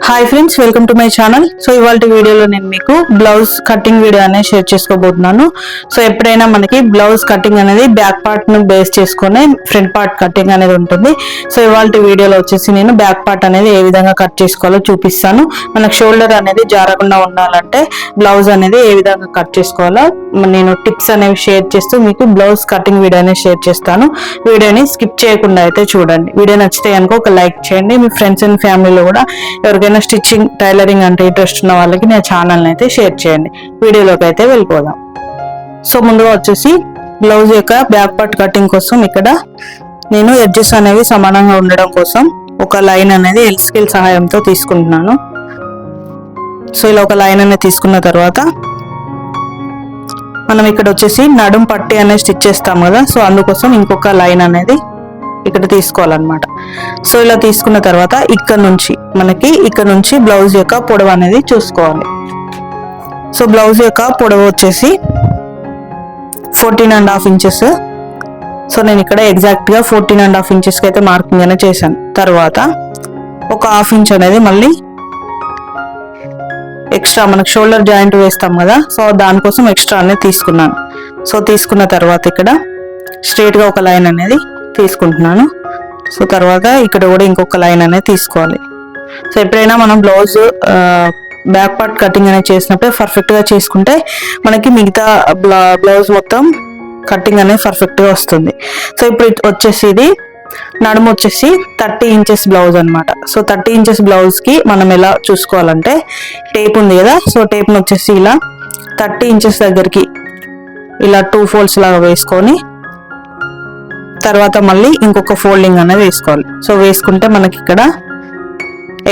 Hi friends, welcome to my channel. So ఇవాళ వీడియోలో నేను మీకు బ్లౌజ్ కటింగ్ వీడియో అనేది షేర్ చేసుకోబోతున్నాను. సో ఎప్పుడైనా మనకి బ్లౌజ్ కటింగ్ అనేది బ్యాక్ పార్ట్ ను బేస్ చేసుకుని ఫ్రంట్ పార్ట్ కటింగ్ అనేది ఉంటుంది. సో ఇవాళ వీడియోలో వచ్చేసి నేను బ్యాక్ పార్ట్ అనేది ఏ విధంగా కట్ చేసుకోవాలో చూపిస్తాను. మనకు షోల్డర్ అనేది జారకుండా ఉండాలంటే బ్లౌజ్ అనేది ఏ విధంగా కట్ చేసుకోవాలో నేను టిప్స్ అనేవి షేర్ చేస్తూ మీకు బ్లౌజ్ కటింగ్ వీడియో అనేది షేర్ చేస్తాను. వీడియోని స్కిప్ చేయకుండా అయితే చూడండి. వీడియో నచ్చితే కనుక ఒక లైక్ చేయండి. మీ ఫ్రెండ్స్ అండ్ ఫ్యామిలీలో కూడా ఎవరికైనా స్టిచ్చింగ్ టైలరింగ్ అంటే ఇంట్రెస్ట్ ఉన్న వాళ్ళకి నా ఛానల్ అయితే షేర్ చేయండి. వీడియోలోకి అయితే వెళ్ళిపోదాం. సో ముందుగా వచ్చేసి బ్లౌజ్ యొక్క బ్యాక్ పార్ట్ కటింగ్ కోసం ఇక్కడ నేను ఎడ్జెస్ అనేవి సమానంగా ఉండడం కోసం ఒక లైన్ అనేది ఎల్ స్కేల్ సహాయంతో తీసుకుంటున్నాను. సో ఇలా ఒక లైన్ అనేది తీసుకున్న తర్వాత మనం ఇక్కడ వచ్చేసి నడుం పట్టి అనేది స్టిచ్ చేస్తాం కదా, సో అందుకోసం ఇంకొక లైన్ అనేది ఇక్కడ తీసుకోవాలన్నమాట. సో ఇలా తీసుకున్న తర్వాత ఇక్కడ నుంచి బ్లౌజ్ యొక్క పొడవు అనేది చూసుకోవాలి. సో బ్లౌజ్ యొక్క పొడవు వచ్చేసి 14.5 ఇంచెస్. సో నేను ఇక్కడ ఎగ్జాక్ట్ గా 14.5 ఇంచెస్ కి అయితే మార్కింగ్ అనేది చేశాను. తర్వాత ఒక 1/2 ఇంచ్ అనేది మళ్ళీ ఎక్స్ట్రా మనకు షోల్డర్ జాయింట్ వేస్తాం కదా, సో దానికోసం ఎక్స్ట్రా అనేది తీసుకున్నాను. సో తీసుకున్న తర్వాత ఇక్కడ స్ట్రైట్ గా ఒక లైన్ అనేది తీసుకుంటున్నాను. సో తర్వాత ఇక్కడ కూడా ఇంకొక లైన్ అనేది తీసుకోవాలి. సో ఎప్పుడైనా మనం బ్లౌజ్ బ్యాక్ పార్ట్ కటింగ్ అనేది చేసినప్పుడు పర్ఫెక్ట్ గా చేసుకుంటే మనకి మిగతా బ్లౌజ్ మొత్తం కటింగ్ అనేది పర్ఫెక్ట్ గా వస్తుంది. సో ఇప్పుడు వచ్చేసి ఇది నడుము వచ్చేసి 30 ఇంచెస్ బ్లౌజ్ అనమాట. సో 30 ఇంచెస్ బ్లౌజ్ కి మనం ఎలా చూసుకోవాలంటే టేప్ ఉంది కదా, సో టేప్ ను వచ్చేసి ఇలా 30 ఇంచెస్ దగ్గరికి ఇలా 2 ఫోల్డ్స్ లాగా వేసుకొని తర్వాత మళ్ళీ ఇంకొక ఫోల్డింగ్ అనేది వేసుకోవాలి. సో వేసుకుంటే మనకి ఇక్కడ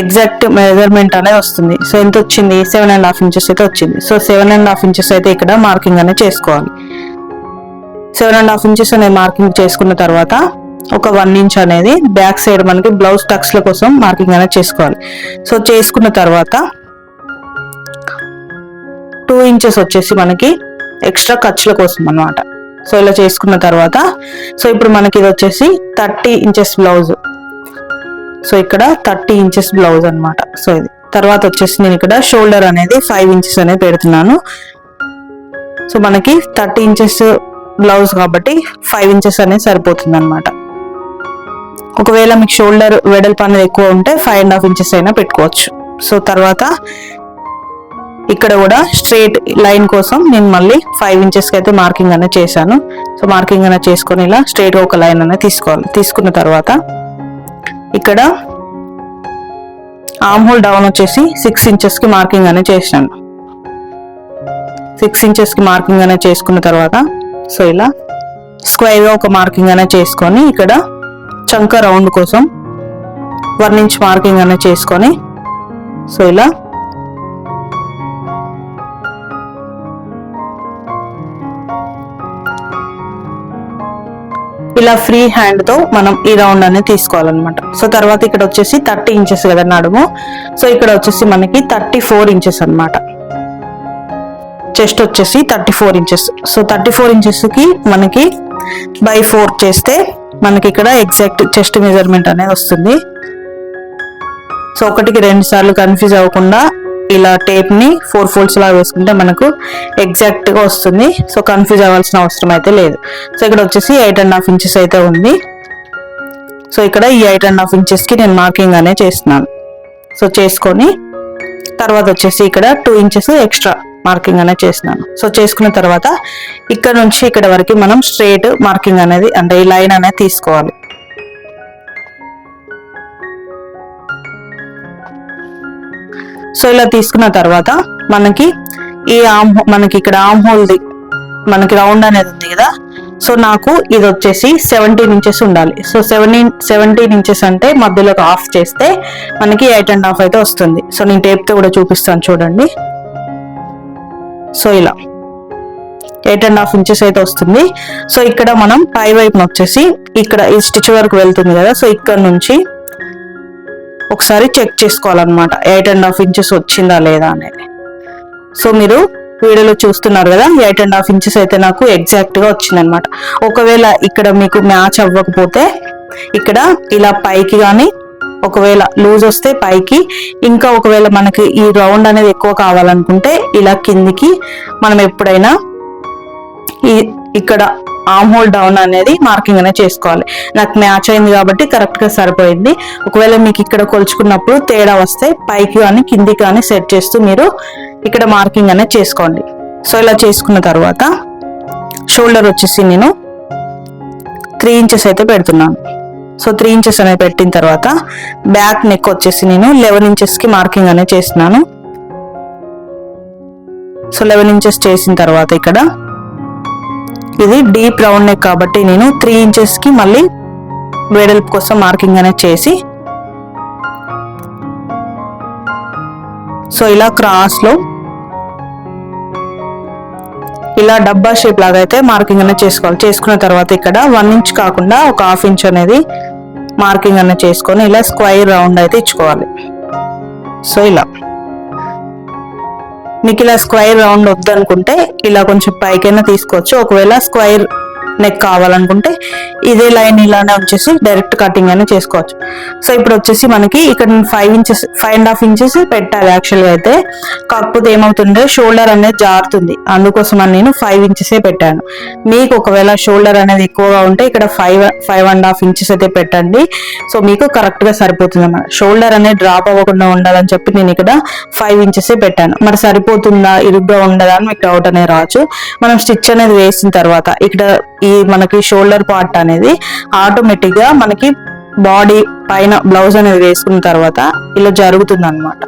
ఎగ్జాక్ట్ మెజర్మెంట్ అనేది వస్తుంది. సో ఎంత వచ్చింది? 7.5 ఇంచెస్ అయితే వచ్చింది. సో 7.5 ఇంచెస్ అయితే ఇక్కడ మార్కింగ్ అనేది చేసుకోవాలి. 7.5 ఇంచెస్ అనేది మార్కింగ్ చేసుకున్న తర్వాత ఒక 1 ఇంచ్ అనేది బ్యాక్ సైడ్ మనకి బ్లౌజ్ టక్స్ల కోసం మార్కింగ్ అనేది చేసుకోవాలి. సో చేసుకున్న తర్వాత 2 ఇంచెస్ వచ్చేసి మనకి ఎక్స్ట్రా ఖర్చుల కోసం అన్నమాట. సో ఇలా చేసుకున్న తర్వాత సో ఇప్పుడు మనకి ఇది వచ్చేసి 30 ఇంచెస్ బ్లౌజ్. సో ఇక్కడ 30 ఇంచెస్ బ్లౌజ్ అనమాట. సో ఇది తర్వాత వచ్చేసి నేను ఇక్కడ షోల్డర్ అనేది 5 ఇంచెస్ అనేది పెడుతున్నాను. సో మనకి 30 ఇంచెస్ బ్లౌజ్ కాబట్టి 5 ఇంచెస్ అనేది సరిపోతుంది అనమాట. ఒకవేళ మీకు షోల్డర్ వెడల్పు అనేది ఎక్కువ ఉంటే 5.5 ఇంచెస్ అయినా పెట్టుకోవచ్చు. సో తర్వాత ఇక్కడ కూడా స్ట్రైట్ లైన్ కోసం నేను మళ్ళీ 5 ఇంచెస్ కి అయితే మార్కింగ్ అనేది చేశాను. సో మార్కింగ్ అనేది చేసుకొని ఇలా స్ట్రైట్ గా ఒక లైన్ అనేది తీసుకోవాలి. తీసుకున్న తర్వాత ఇక్కడ ఆర్మ్ హోల్ డౌన్ వచ్చేసి 6 ఇంచెస్ కి మార్కింగ్ అనేది చేశాను. 6 ఇంచెస్ కి మార్కింగ్ అనేది చేసుకున్న తర్వాత సో ఇలా స్క్వేర్ గా ఒక మార్కింగ్ అనేది చేసుకొని ఇక్కడ చంక రౌండ్ కోసం 1 ఇంచ్ మార్కింగ్ అనేది చేసుకొని సో ఇలా ఫ్రీ హ్యాండ్ తో మనం ఈ రౌండ్ అనేది తీసుకోవాలన్నమాట. సో తర్వాత ఇక్కడ వచ్చేసి 30 ఇంచెస్ కదా నడుము, సో ఇక్కడ వచ్చేసి మనకి 34 ఇంచెస్ అనమాట. చెస్ట్ వచ్చేసి 34 ఇంచెస్. సో 34 ఇంచెస్ కి మనకి బై 4 చేస్తే మనకి ఇక్కడ ఎగ్జాక్ట్ చెస్ట్ మెజర్మెంట్ అనేది వస్తుంది. సో 1కి 2 సార్లు కన్ఫ్యూజ్ అవ్వకుండా ఇలా టేప్ ని 4 ఫోల్డ్స్ లాగా వేసుకుంటే మనకు ఎగ్జాక్ట్ గా వస్తుంది. సో కన్ఫ్యూజ్ అవ్వాల్సిన అవసరం అయితే లేదు. సో ఇక్కడ వచ్చేసి 8.5 ఇంచెస్ అయితే ఉంది. సో ఇక్కడ ఈ 8.5 ఇంచెస్ కి నేను మార్కింగ్ అనేది చేస్తున్నాను. సో చేసుకొని తర్వాత వచ్చేసి ఇక్కడ 2 ఇంచెస్ ఎక్స్ట్రా మార్కింగ్ అనేది చేస్తున్నాను. సో చేసుకున్న తర్వాత ఇక్కడ నుంచి ఇక్కడ వరకు మనం స్ట్రైట్ మార్కింగ్ అనేది అంటే ఈ లైన్ అనేది తీసుకోవాలి. సో ఇలా తీసుకున్న తర్వాత మనకి మనకి ఇక్కడ ఆర్మ్ హోల్ది మనకి రౌండ్ అనేది ఉంది కదా, సో నాకు ఇది వచ్చేసి 17 ఇంచెస్ ఉండాలి. సో 17 ఇంచెస్ అంటే మధ్యలోకి ఆఫ్ చేస్తే మనకి 8.5 అయితే వస్తుంది. సో నేను టేప్ తో కూడా చూపిస్తాను చూడండి. సో ఇలా 8.5 ఇంచెస్ అయితే వస్తుంది. సో ఇక్కడ మనం పై వైపున వచ్చేసి ఇక్కడ ఈ స్టిచ్ వరకు వెళ్తుంది కదా, సో ఇక్కడ నుంచి ఒకసారి చెక్ చేసుకోవాలన్నమాట 8.5 ఇంచెస్ వచ్చిందా లేదా అనేది. సో మీరు వీడియోలో చూస్తున్నారు కదా, 8.5 ఇంచెస్ అయితే నాకు ఎగ్జాక్ట్ గా వచ్చింది అనమాట. ఒకవేళ ఇక్కడ మీకు మ్యాచ్ అవ్వకపోతే ఇక్కడ ఇలా పైకి కానీ ఒకవేళ లూజ్ వస్తే పైకి, ఇంకా ఒకవేళ మనకి ఈ రౌండ్ అనేది ఎక్కువ కావాలనుకుంటే ఇలా కిందికి మనం ఎప్పుడైనా ఇక్కడ ఆర్మ్ హోల్ డౌన్ అనేది మార్కింగ్ అనేది చేసుకోవాలి. నాకు మ్యాచ్ అయింది కాబట్టి కరెక్ట్ గా సరిపోయింది. ఒకవేళ మీకు ఇక్కడ కొలుచుకున్నప్పుడు తేడా వస్తే పైకి కానీ కిందికి కానీ సెట్ చేస్తూ మీరు ఇక్కడ మార్కింగ్ అనేది చేసుకోండి. సో ఇలా చేసుకున్న తర్వాత షోల్డర్ వచ్చేసి నేను 3 ఇంచెస్ అయితే పెడుతున్నాను. సో 3 ఇంచెస్ అనేది పెట్టిన తర్వాత బ్యాక్ నెక్ వచ్చేసి నేను 11 ఇంచెస్ కి మార్కింగ్ అనేది చేస్తున్నాను. సో 11 ఇంచెస్ చేసిన తర్వాత ఇక్కడ ఇది డీప్ రౌండ్ నెక్ కాబట్టి నేను 3 ఇంచెస్ కి మళ్ళీ వెడల్పు కోసం మార్కింగ్ అనేది చేసి, సో ఇలా క్రాస్ లో ఇలా డబ్బా షేప్ లాగా అయితే మార్కింగ్ అనేది చేసుకోవాలి. చేసుకున్న తర్వాత ఇక్కడ 1 ఇంచ్ కాకుండా ఒక 1/2 ఇంచ్ అనేది మార్కింగ్ అనేది చేసుకొని ఇలా స్క్వైర్ రౌండ్ అయితే ఇచ్చుకోవాలి. సో ఇలా మీకు ఇలా స్క్వైర్ రౌండ్ వద్దనుకుంటే ఇలా కొంచెం పైకైనా తీసుకోవచ్చు. ఒకవేళ స్క్వైర్ నెక్ కావాలనుకుంటే ఇదే లైన్ ఇలానే వచ్చేసి డైరెక్ట్ కటింగ్ అనేది చేసుకోవచ్చు. సో ఇప్పుడు వచ్చేసి మనకి ఇక్కడ 5.5 ఇంచెస్ పెట్టాలి యాక్చువల్గా అయితే. కాకపోతే ఏమవుతుందో షోల్డర్ అనేది జారుతుంది, అందుకోసం అని నేను 5 ఇంచెసే పెట్టాను. మీకు ఒకవేళ షోల్డర్ అనేది ఎక్కువగా ఉంటే ఇక్కడ 5.5 ఇంచెస్ అయితే పెట్టండి. సో మీకు కరెక్ట్ గా సరిపోతుంది అన్నమాట. షోల్డర్ అనేది డ్రాప్ అవ్వకుండా ఉండాలని చెప్పి నేను ఇక్కడ 5 ఇంచెసే పెట్టాను. మరి సరిపోతుందా, ఇరుగ్గా ఉండదా అని మీకు డౌట్ అనేది రావచ్చు. మనం స్టిచ్ అనేది వేసిన తర్వాత ఇక్కడ ఈ మనకి షోల్డర్ పార్ట్ అనేది ఆటోమేటిక్ గా మనకి బాడీ పైన బ్లౌజ్ అనేది వేసుకున్న తర్వాత ఇలా జరుగుతుంది అనమాట.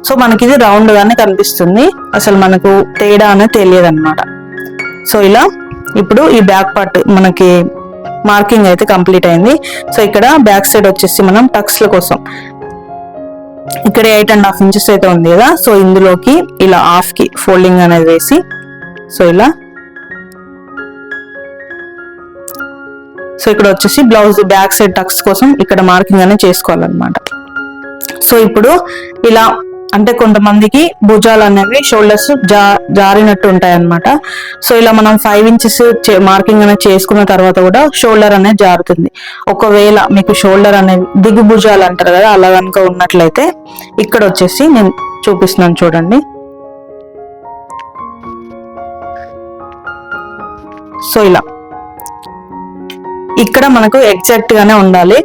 సో మనకి ఇది రౌండ్ గానే కనిపిస్తుంది, అసలు మనకు తేడా అనేది తెలియదు అనమాట. సో ఇలా ఇప్పుడు ఈ బ్యాక్ పార్ట్ మనకి మార్కింగ్ అయితే కంప్లీట్ అయింది. సో ఇక్కడ బ్యాక్ సైడ్ వచ్చేసి మనం టక్స్ల కోసం ఇక్కడ 8.5 ఇంచెస్ అయితే ఉంది కదా. సో ఇందులోకి ఇలా హాఫ్ కి ఫోల్డింగ్ అనేది వేసి, సో ఇలా సో ఇక్కడ వచ్చేసి బ్లౌజ్ బ్యాక్ సైడ్ టక్స్ కోసం ఇక్కడ మార్కింగ్ అనేది చేసుకోవాలన్నమాట. సో ఇప్పుడు ఇలా అంటే కొంతమందికి భుజాలు అనేవి షోల్డర్స్ జారినట్టు ఉంటాయి అన్నమాట. సో ఇలా మనం 5 ఇంచెస్ మార్కింగ్ అనేది చేసుకున్న తర్వాత కూడా షోల్డర్ అనేది జారుతుంది. ఒకవేళ మీకు షోల్డర్ అనేది దిగు భుజాలు అంటారు కదా, అలా కనుక ఉన్నట్లయితే ఇక్కడ వచ్చేసి నేను చూపిస్తున్నాను చూడండి. సో ఇలా ఇక్కడ మనకు ఎగ్జాక్ట్ గానే ఉండాలి.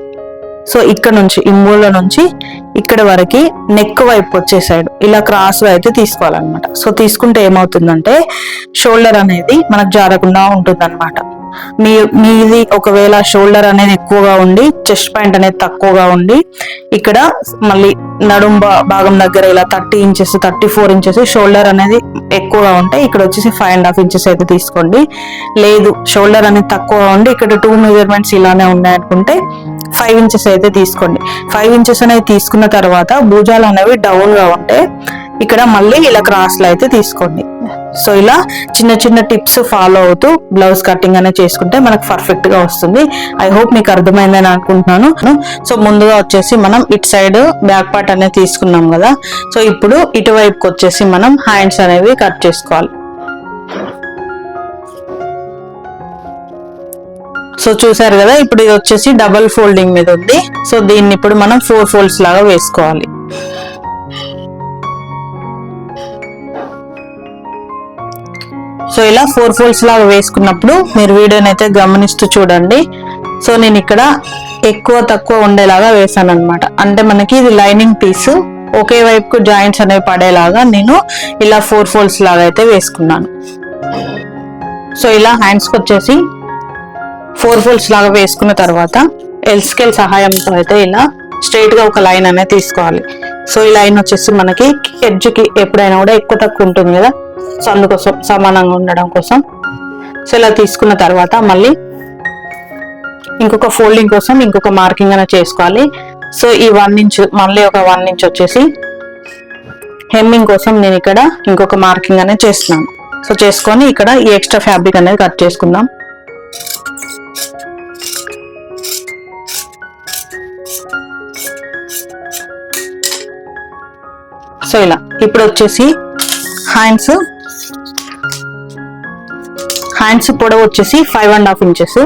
సో ఇక్కడ నుంచి ఈ మూల నుంచి ఇక్కడ వరకు నెక్ వైపు వచ్చే సైడ్ ఇలా క్రాస్ గా అయితే తీసుకోవాలన్నమాట. సో తీసుకుంటే ఏమవుతుందంటే షోల్డర్ అనేది మనకు జారకుండా ఉంటుంది అనమాట. మీది ఒకవేళ షోల్డర్ అనేది ఎక్కువగా ఉండి చెస్ట్ పాయింట్ అనేది తక్కువగా ఉండి ఇక్కడ మళ్ళీ నడుం భాగం దగ్గర ఇలా 30 ఇంచెస్ 34 ఇంచెస్ షోల్డర్ అనేది ఎక్కువగా ఉంటాయి, ఇక్కడ వచ్చేసి 5.5 ఇంచెస్ అయితే తీసుకోండి. లేదు షోల్డర్ అనేది తక్కువగా ఉండి ఇక్కడ 2 మెజర్మెంట్స్ ఇలానే ఉన్నాయనుకుంటే 5 ఇంచెస్ అయితే తీసుకోండి. 5 ఇంచెస్ అనేది తీసుకున్న తర్వాత భుజాలు అనేవి డౌన్ గా ఉంటే ఇక్కడ మళ్ళీ ఇలా క్రాస్ లో అయితే తీసుకోండి. సో ఇలా చిన్న చిన్న టిప్స్ ఫాలో అవుతూ బ్లౌజ్ కటింగ్ అనేది చేసుకుంటే మనకు పర్ఫెక్ట్ గా వస్తుంది. ఐ హోప్ మీకు అర్థమైందని అనుకుంటున్నాను. సో ముందుగా వచ్చేసి మనం ఇటు సైడ్ బ్యాక్ పార్ట్ అనేది తీసుకున్నాం కదా. సో ఇప్పుడు ఇటువైపుకి వచ్చేసి మనం హ్యాండ్స్ అనేవి కట్ చేసుకోవాలి. సో చూసారు కదా, ఇప్పుడు ఇది వచ్చేసి డబల్ ఫోల్డింగ్ మీద ఉంది. సో దీన్ని ఇప్పుడు మనం 4 ఫోల్డ్స్ లాగా వేసుకోవాలి. సో ఇలా 4 ఫోల్డ్స్ లాగా వేసుకున్నప్పుడు మీరు వీడియోని అయితే గమనిస్తూ చూడండి. సో నేను ఇక్కడ ఎక్కువ తక్కువ ఉండేలాగా వేసాను అనమాట. అంటే మనకి ఇది లైనింగ్ పీస్ ఒకే వైపుకు జాయింట్స్ అనేవి పడేలాగా నేను ఇలా 4 ఫోల్డ్స్ లాగా అయితే వేసుకున్నాను. సో ఇలా హ్యాండ్స్కి వచ్చేసి 4 ఫోల్డ్స్ లాగా వేసుకున్న తర్వాత ఎల్ స్కేల్ సహాయంతో అయితే ఇలా స్ట్రైట్ గా ఒక లైన్ అనేది తీసుకోవాలి. సో ఈ లైన్ వచ్చేసి మనకి ఎడ్జ్ కి ఎప్పుడైనా కూడా ఎక్కువ తక్కువ ఉంటుంది కదా, సో అందుకోసం సమానంగా ఉండడం కోసం. సో ఇలా తీసుకున్న తర్వాత మళ్ళీ ఇంకొక ఫోల్డింగ్ కోసం ఇంకొక మార్కింగ్ అనేది చేసుకోవాలి. సో ఈ 1 ఇంచ్ మళ్ళీ ఒక 1 ఇంచ్ వచ్చేసి హెమ్మింగ్ కోసం నేను ఇక్కడ ఇంకొక మార్కింగ్ అనేది చేస్తున్నాను. సో చేసుకొని ఇక్కడ ఈ ఎక్స్ట్రా ఫ్యాబ్రిక్ అనేది కట్ చేసుకుందాం. సో ఇలా ఇప్పుడు వచ్చేసి హ్యాండ్స్ పొడవు వచ్చేసి 5.5 ఇంచెస్.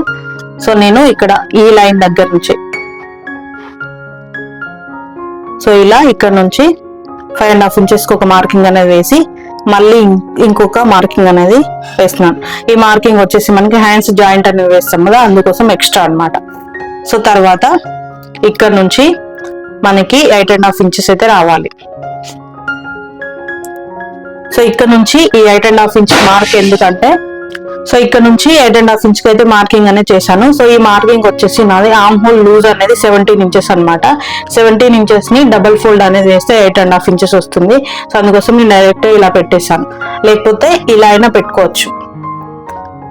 సో నేను ఇక్కడ ఈ లైన్ దగ్గర నుంచి సో ఇలా ఇక్కడ నుంచి 5.5 ఇంచెస్ ఒక మార్కింగ్ అనేది వేసి మళ్ళీ ఇంకొక మార్కింగ్ అనేది వేస్తున్నాను. ఈ మార్కింగ్ వచ్చేసి మనకి హ్యాండ్స్ జాయింట్ అనేది వేస్తాం కదా, అందుకోసం ఎక్స్ట్రా అన్నమాట. సో తర్వాత ఇక్కడ నుంచి మనకి 8.5 ఇంచెస్ అయితే రావాలి. సో ఇక్కడ నుంచి ఈ 8.5 ఇంచ్ మార్క్ ఎందుకంటే, సో ఇక్కడ నుంచి 8.5 ఇంచ్ కి అయితే మార్కింగ్ అనేది చేశాను. సో ఈ మార్కింగ్ వచ్చేసి నాది ఆర్మ్ హోల్ లూజ్ అనేది 17 ఇంచెస్ అనమాట. 17 ఇంచెస్ ని డబుల్ ఫోల్డ్ అనేది వేస్తే 8.5 ఇంచెస్ వస్తుంది. సో అందుకోసం నేను డైరెక్ట్ ఇలా పెట్టేశాను, లేకపోతే ఇలా అయినా పెట్టుకోవచ్చు.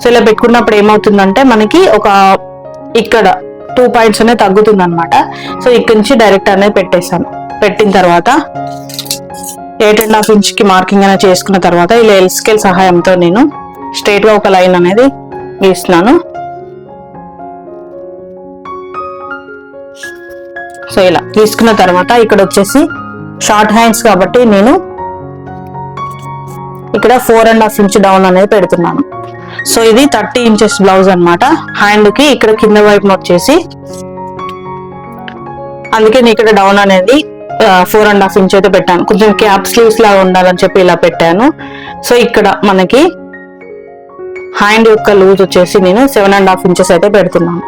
సో ఇలా పెట్టుకున్నప్పుడు ఏమవుతుందంటే మనకి ఒక ఇక్కడ 2 పాయింట్స్ అనేది తగ్గుతుంది అనమాట. సో ఇక్కడ నుంచి డైరెక్ట్ అనేది పెట్టేశాను. పెట్టిన తర్వాత 8.5 ఇంచ్ కి మార్కింగ్ అనేది చేసుకున్న తర్వాత ఇలా ఎల్ స్కేల్ సహాయంతో నేను స్ట్రైట్ గా ఒక లైన్ అనేది గీస్తున్నాను. సో ఇలా గీసుకున్న తర్వాత ఇక్కడ వచ్చేసి షార్ట్ హ్యాండ్స్ కాబట్టి నేను ఇక్కడ 4.5 ఇంచ్ డౌన్ అనేది పెడుతున్నాను. సో ఇది 30 ఇంచెస్ బ్లౌజ్ అనమాట. హ్యాండ్ కి ఇక్కడ కింద వైపున వచ్చేసి అందుకే నేను ఇక్కడ డౌన్ అనేది 4.5 ఇంచ్ అయితే పెట్టాను. కొంచెం క్యాప్ స్లీవ్స్ లాగా ఉండాలని చెప్పి ఇలా పెట్టాను. సో ఇక్కడ మనకి హ్యాండ్ యొక్క లూజ్ వచ్చేసి నేను 7.5 ఇంచెస్ అయితే పెడుతున్నాను.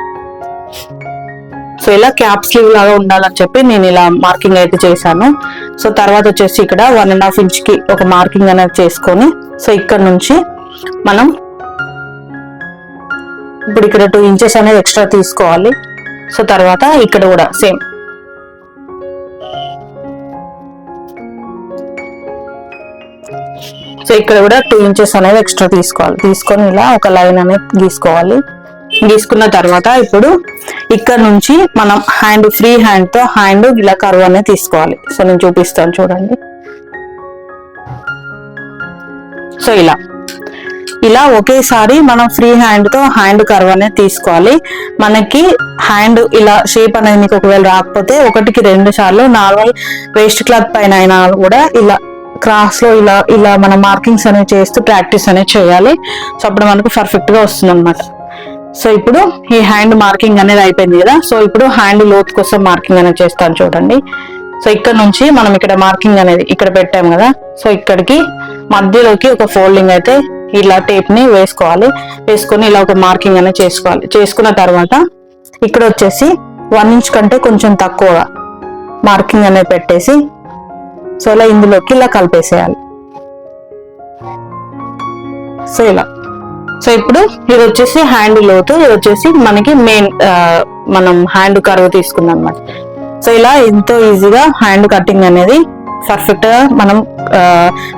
సో ఇలా క్యాప్ స్లీవ్ లాగా ఉండాలని చెప్పి నేను ఇలా మార్కింగ్ అయితే చేశాను. సో తర్వాత వచ్చేసి ఇక్కడ 1.5 ఇంచ్ కి ఒక మార్కింగ్ అనేది చేసుకొని, సో ఇక్కడ నుంచి మనం ఇప్పుడు ఇక్కడ 2 ఇంచెస్ అనేది ఎక్స్ట్రా తీసుకోవాలి. సో తర్వాత ఇక్కడ కూడా సేమ్ సో ఇక్కడ కూడా 2 ఇంచెస్ అనేది ఎక్స్ట్రా తీసుకోవాలి. తీసుకొని ఇలా ఒక లైన్ అనేది గీసుకోవాలి. గీసుకున్న తర్వాత ఇప్పుడు ఇక్కడ నుంచి మనం హ్యాండ్ ఫ్రీ హ్యాండ్ తో హ్యాండ్ ఇలా కర్వ్ అనేది తీసుకోవాలి. సో నేను చూపిస్తాను చూడండి. సో ఇలా ఒకేసారి మనం ఫ్రీ హ్యాండ్ తో హ్యాండ్ కర్వ్ అనేది తీసుకోవాలి. మనకి హ్యాండ్ ఇలా షేప్ అనేది మీకు ఒకవేళ రాకపోతే 1కి 2 సార్లు నార్మల్ వేస్ట్ క్లాత్ పైన అయినా కూడా ఇలా క్రాస్ లో ఇలా మన మార్కింగ్స్ అనేవి చేస్తూ ప్రాక్టీస్ అనేది చేయాలి. సో అప్పుడు మనకు పర్ఫెక్ట్ గా వస్తుంది అనమాట. సో ఇప్పుడు ఈ హ్యాండ్ మార్కింగ్ అనేది అయిపోయింది కదా. సో ఇప్పుడు హ్యాండ్ లోత్ కోసం మార్కింగ్ అనేది చేస్తాను చూడండి. సో ఇక్కడ నుంచి మనం ఇక్కడ మార్కింగ్ అనేది ఇక్కడ పెట్టాం కదా. సో ఇక్కడికి మధ్యలోకి ఒక ఫోల్డింగ్ అయితే ఇలా టేప్ ని వేసుకోవాలి. వేసుకొని ఇలా ఒక మార్కింగ్ అనేది చేసుకోవాలి. చేసుకున్న తర్వాత ఇక్కడ వచ్చేసి 1 ఇంచ్ కంటే కొంచెం తక్కువగా మార్కింగ్ అనేది పెట్టేసి సో ఇలా ఇందులోకి ఇలా కలిపేసేయాలి. సో ఇలా సో ఇప్పుడు ఇది వచ్చేసి హ్యాండ్ లోతు, ఇది వచ్చేసి మనకి మెయిన్ మనం హ్యాండ్ కర్వ్ తీసుకుందాం అన్నమాట. సో ఇలా ఎంతో ఈజీగా హ్యాండ్ కటింగ్ అనేది పర్ఫెక్ట్ గా మనం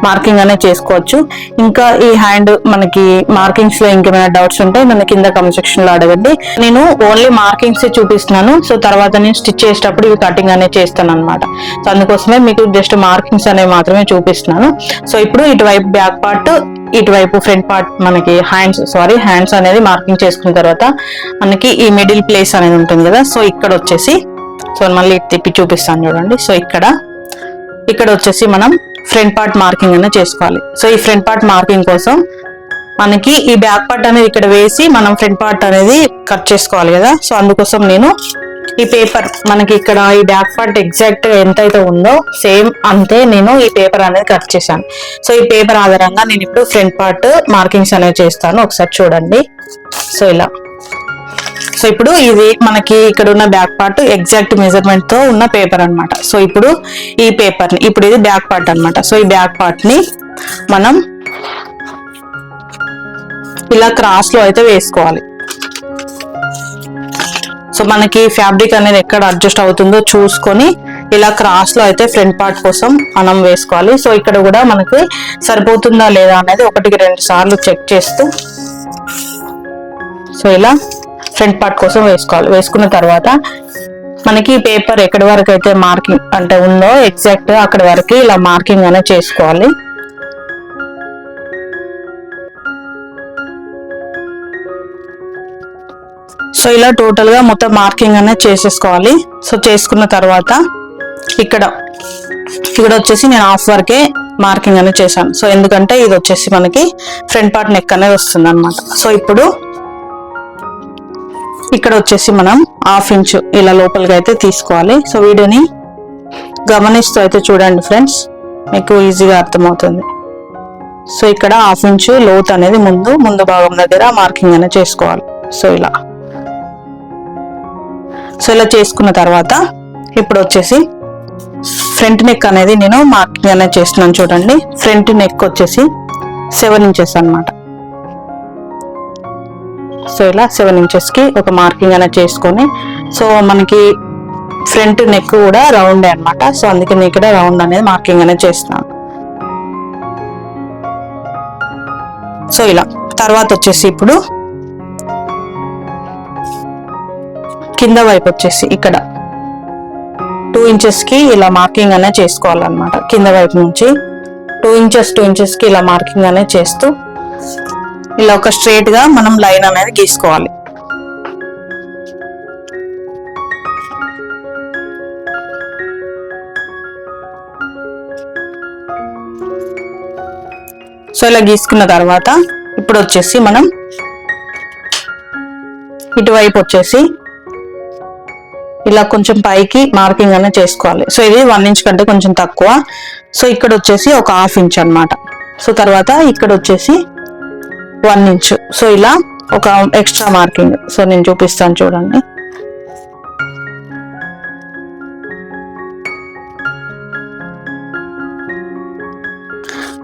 మార్కింగ్ అనేది చేసుకోవచ్చు. ఇంకా ఈ హ్యాండ్ మనకి మార్కింగ్స్ లో ఇంకేమైనా డౌట్స్ ఉంటే నన్ను కింద కామెంట్ సెక్షన్ లో అడగండి. నేను ఓన్లీ మార్కింగ్స్ చూపిస్తున్నాను. సో తర్వాత నేను స్టిచ్ చేసేటప్పుడు ఇవి కటింగ్ అనేది చేస్తాను అనమాట. సో అందుకోసమే మీకు జస్ట్ మార్కింగ్స్ అనేవి మాత్రమే చూపిస్తున్నాను. సో ఇప్పుడు ఇటువైపు బ్యాక్ పార్ట్, ఇటువైపు ఫ్రంట్ పార్ట్ మనకి హ్యాండ్స్ అనేది మార్కింగ్ చేసుకున్న తర్వాత మనకి ఈ మిడిల్ ప్లేస్ అనేది ఉంటుంది కదా. సో ఇక్కడ వచ్చేసి సో మళ్ళీ తిప్పి చూపిస్తాను చూడండి. సో ఇక్కడ వచ్చేసి మనం ఫ్రంట్ పార్ట్ మార్కింగ్ అనేది చేసుకోవాలి. సో ఈ ఫ్రంట్ పార్ట్ మార్కింగ్ కోసం మనకి ఈ బ్యాక్ పార్ట్ అనేది ఇక్కడ వేసి మనం ఫ్రంట్ పార్ట్ అనేది కట్ చేసుకోవాలి కదా. సో అందుకోసం నేను ఈ పేపర్ మనకి ఇక్కడ ఈ బ్యాక్ పార్ట్ ఎగ్జాక్ట్ ఎంత అయితే ఉందో సేమ్ అంతే నేను ఈ పేపర్ అనేది కట్ చేశాను. సో ఈ పేపర్ ఆధారంగా నేను ఇప్పుడు ఫ్రంట్ పార్ట్ మార్కింగ్స్ అనేవి చేస్తాను. ఒకసారి చూడండి. సో ఇలా సో ఇప్పుడు ఇది మనకి ఇక్కడ ఉన్న బ్యాక్ పార్ట్ ఎగ్జాక్ట్ మెజర్మెంట్ తో ఉన్న పేపర్ అన్నమాట. సో ఇప్పుడు ఈ పేపర్ ని ఇప్పుడు ఇది బ్యాక్ పార్ట్ అన్నమాట. సో ఈ బ్యాక్ పార్ట్ ని మనం ఇలా క్రాస్ లో అయితే వేసుకోవాలి. సో మనకి ఫ్యాబ్రిక్ అనేది ఎక్కడ అడ్జస్ట్ అవుతుందో చూసుకొని ఇలా క్రాస్ లో అయితే ఫ్రంట్ పార్ట్ కోసం మనం వేసుకోవాలి. సో ఇక్కడ కూడా మనకి సరిపోతుందా లేదా అనేది 1కి 2 సార్లు చెక్ చేస్తూ సో ఇలా ఫ్రంట్ పార్ట్ కోసం వేసుకోవాలి. వేసుకున్న తర్వాత మనకి పేపర్ ఎక్కడి వరకు అయితే మార్కింగ్ అంటే ఉందో ఎగ్జాక్ట్ అక్కడి వరకు ఇలా మార్కింగ్ అనేది చేసుకోవాలి. సో ఇలా టోటల్ గా మొత్తం మార్కింగ్ అనేది చేసేసుకోవాలి. సో చేసుకున్న తర్వాత ఇక్కడ వచ్చేసి నేను హాఫ్ వరకే మార్కింగ్ అనేది చేశాను. సో ఎందుకంటే ఇది వచ్చేసి మనకి ఫ్రంట్ పార్ట్ నెక్ అనేది వస్తుంది అనమాట. సో ఇప్పుడు ఇక్కడ వచ్చేసి మనం 1/2 ఇంచ్ ఇలా లోపలికి అయితే తీసుకోవాలి. సో వీడియోని గమనిస్తూ అయితే చూడండి ఫ్రెండ్స్, మీకు ఈజీగా అర్థమవుతుంది. సో ఇక్కడ 1/2 ఇంచు లోతు అనేది ముందు భాగం దగ్గర మార్కింగ్ అనేది చేసుకోవాలి. సో ఇలా చేసుకున్న తర్వాత ఇప్పుడు వచ్చేసి ఫ్రంట్ నెక్ అనేది నేను మార్కింగ్ అనేది చేస్తున్నాను చూడండి. ఫ్రంట్ నెక్ వచ్చేసి 7 ఇంచెస్ అన్నమాట. సో ఇలా 7 ఇంచెస్ కి ఒక మార్కింగ్ అనేది చేసుకొని, సో మనకి ఫ్రంట్ నెక్ కూడా రౌండ్ అన్నమాట. సో అందుకే నేను ఇక్కడ రౌండ్ అనేది మార్కింగ్ అనేది చేస్తున్నాను. సో ఇలా తర్వాత వచ్చేసి ఇప్పుడు కింద వైపు వచ్చేసి ఇక్కడ 2 ఇంచెస్ కి ఇలా మార్కింగ్ అనేది చేసుకోవాలన్నమాట. కింద వైపు నుంచి 2 ఇంచెస్ కి ఇలా మార్కింగ్ అనేది చేస్తూ ఇలా ఒక స్ట్రైట్ గా మనం లైన్ అనేది గీసుకోవాలి. సో ఇలా గీసుకున్న తర్వాత ఇప్పుడు వచ్చేసి మనం ఇటువైపు వచ్చేసి ఇలా కొంచెం పైకి మార్కింగ్ అనేది చేసుకోవాలి. సో ఇది 1 ఇంచ్ కంటే కొంచెం తక్కువ. సో ఇక్కడ వచ్చేసి ఒక 1/2 ఇంచ్ అన్నమాట. సో తర్వాత ఇక్కడ వచ్చేసి 1 ఇంచ్. సో ఇలా ఒక ఎక్స్ట్రా మార్కింగ్. సో నేను చూపిస్తాను చూడండి.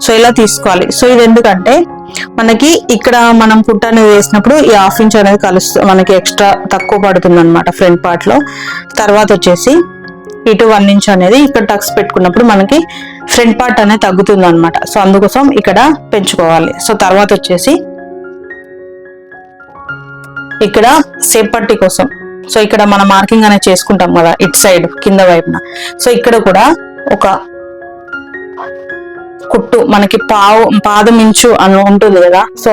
సో ఇలా తీసుకోవాలి. సో ఇది ఎందుకంటే మనకి ఇక్కడ మనం కుట్ట అనేది వేసినప్పుడు ఈ 1/2 ఇంచ్ అనేది మనకి ఎక్స్ట్రా తక్కువ పడుతుంది అనమాట ఫ్రంట్ పార్ట్ లో. తర్వాత వచ్చేసి ఇటు 1 ఇంచ్ అనేది ఇక్కడ టక్స్ పెట్టుకున్నప్పుడు మనకి ఫ్రంట్ పార్ట్ అనేది తగ్గుతుంది అనమాట. సో అందుకోసం ఇక్కడ పెంచుకోవాలి. సో తర్వాత వచ్చేసి ఇక్కడ సేప్ పట్టి కోసం, సో ఇక్కడ మనం మార్కింగ్ అనేది చేసుకుంటాం కదా ఇటు సైడ్ కింద వైపున. సో ఇక్కడ కూడా ఒక కుట్టు మనకి పాదం ఇంచు అని ఉంటుంది కదా. సో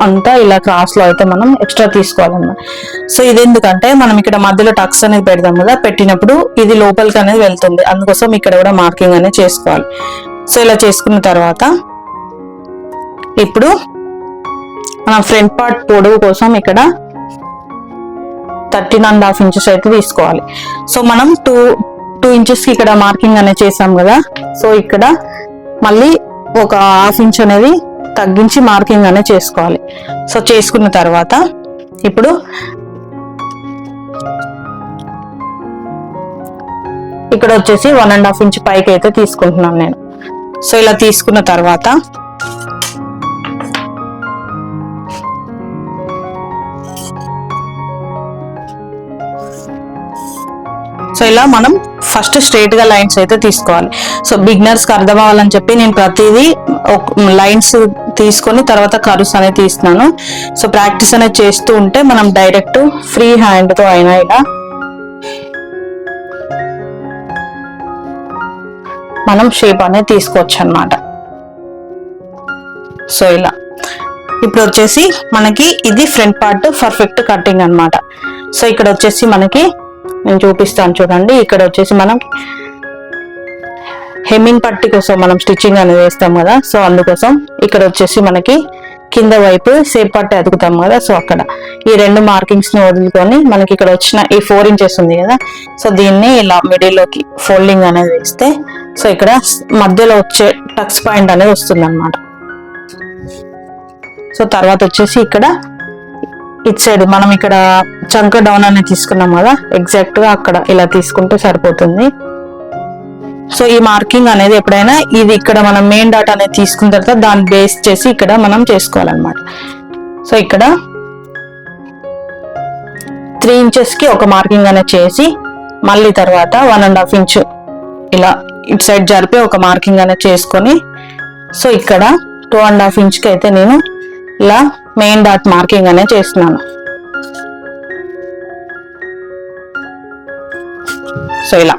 అంతా ఇలా క్రాస్ లో అయితే మనం ఎక్స్ట్రా తీసుకోవాలన్నమాట. సో ఇది ఎందుకంటే మనం ఇక్కడ మధ్యలో టక్స్ అనేది పెడతాం కదా, పెట్టినప్పుడు ఇది లోపలికి అనేది వెళ్తుంది. అందుకోసం ఇక్కడ కూడా మార్కింగ్ అనేది చేసుకోవాలి. సో ఇలా చేసుకున్న తర్వాత ఇప్పుడు మనం ఫ్రంట్ పార్ట్ పొడవు కోసం ఇక్కడ 13.5 ఇంచెస్ అయితే తీసుకోవాలి. సో మనం 2 ఇంచెస్ కి ఇక్కడ మార్కింగ్ అనేది చేసాం కదా. సో ఇక్కడ మళ్ళీ ఒక 1/2 ఇంచ్ అనేది తగ్గించి మార్కింగ్ అనేది చేసుకోవాలి. సో చేసుకున్న తర్వాత ఇప్పుడు ఇక్కడ వచ్చేసి 1.5 ఇంచ్ పైకి అయితే తీసుకుంటున్నాను నేను. సో ఇలా తీసుకున్న తర్వాత సో ఇలా మనం ఫస్ట్ స్ట్రైట్ గా లైన్స్ అయితే తీసుకోవాలి. సో బిగినర్స్ కి అర్థం అవ్వాలని చెప్పి నేను ప్రతిదీ లైన్స్ తీసుకొని తర్వాత కర్వ్స్ అనేది తీస్తున్నాను. సో ప్రాక్టీస్ అనేది చేస్తూ ఉంటే మనం డైరెక్ట్ ఫ్రీ హ్యాండ్ తో అయినా ఇలా మనం షేప్ అనేది తీసుకోవచ్చు అన్నమాట. సో ఇలా ఇప్పుడు వచ్చేసి మనకి ఇది ఫ్రంట్ పార్ట్ పర్ఫెక్ట్ కటింగ్ అన్నమాట. సో ఇక్కడ వచ్చేసి మనకి నేను చూపిస్తాను చూడండి. ఇక్కడ వచ్చేసి మనం హెమ్మింగ్ పట్టి కోసం మనం స్టిచ్చింగ్ అనేది వేస్తాం కదా. సో అందుకోసం ఇక్కడ వచ్చేసి మనకి కింద వైపు సేప్ పట్టి అతుకుతాం కదా. సో అక్కడ ఈ 2 మార్కింగ్స్ ని వదులుకొని మనకి ఇక్కడ వచ్చిన ఈ 4 ఇంచెస్ ఉంది కదా. సో దీన్ని ఇలా మిడిల్ లోకి ఫోల్డింగ్ అనేది వేస్తే సో ఇక్కడ మధ్యలో వచ్చే టక్స్ పాయింట్ అనేది వస్తుంది అనమాట. సో తర్వాత వచ్చేసి ఇక్కడ ఇట్ సైడ్ మనం ఇక్కడ చంక డౌన్ అనేది తీసుకున్నాం కదా, ఎగ్జాక్ట్ గా అక్కడ ఇలా తీసుకుంటే సరిపోతుంది. సో ఈ మార్కింగ్ అనేది ఎప్పుడైనా ఇది ఇక్కడ మనం మెయిన్ డాట్ అనేది తీసుకున్న తర్వాత దాన్ని బేస్ చేసి ఇక్కడ మనం చేసుకోవాలన్నమాట. సో ఇక్కడ 3 ఇంచెస్ కి ఒక మార్కింగ్ అనేది చేసి మళ్ళీ తర్వాత 1.5 ఇంచ్ ఇలా ఇట్ సైడ్ జరిపి ఒక మార్కింగ్ అనేది చేసుకొని సో ఇక్కడ 2.5 ఇంచ్ కి అయితే నేను ఇలా మెయిన్ డాట్ మార్కింగ్ అనేది చేస్తున్నాను. సో ఇలా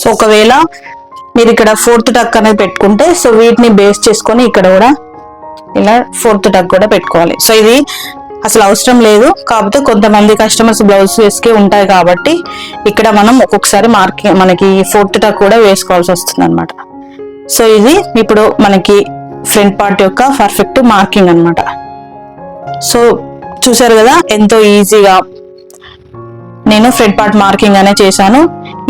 సో ఒకవేళ మీరు ఇక్కడ 4th టక్ అనేది పెట్టుకుంటే సో వీటిని బేస్ చేసుకొని ఇక్కడ కూడా ఇలా 4th టక్ కూడా పెట్టుకోవాలి. సో ఇది అసలు అవసరం లేదు, కాకపోతే కొంతమంది కస్టమర్స్ బ్లౌజ్ వేసుకే ఉంటాయి కాబట్టి ఇక్కడ మనం ఒక్కొక్కసారి మనకి 4th టక్ కూడా వేసుకోవాల్సి వస్తుంది అనమాట. సో ఇది ఇప్పుడు మనకి ఫ్రంట్ పార్ట్ యొక్క పర్ఫెక్ట్ మార్కింగ్ అనమాట. సో చూసారు కదా ఎంతో ఈజీగా నేను ఫ్రంట్ పార్ట్ మార్కింగ్ అనే చేశాను.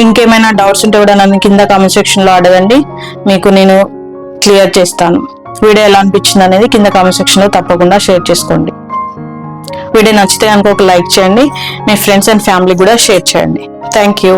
ఇంకేమైనా డౌట్స్ ఉంటే కూడా నన్ను కింద కామెంట్ సెక్షన్ లో అడగండి, మీకు నేను క్లియర్ చేస్తాను. వీడియో ఎలా అనిపించింది అనేది కింద కామెంట్ సెక్షన్ లో తప్పకుండా షేర్ చేసుకోండి. వీడియో నచ్చితే కనుక ఒక లైక్ చేయండి, మీ ఫ్రెండ్స్ అండ్ ఫ్యామిలీ కూడా షేర్ చేయండి. Thank you.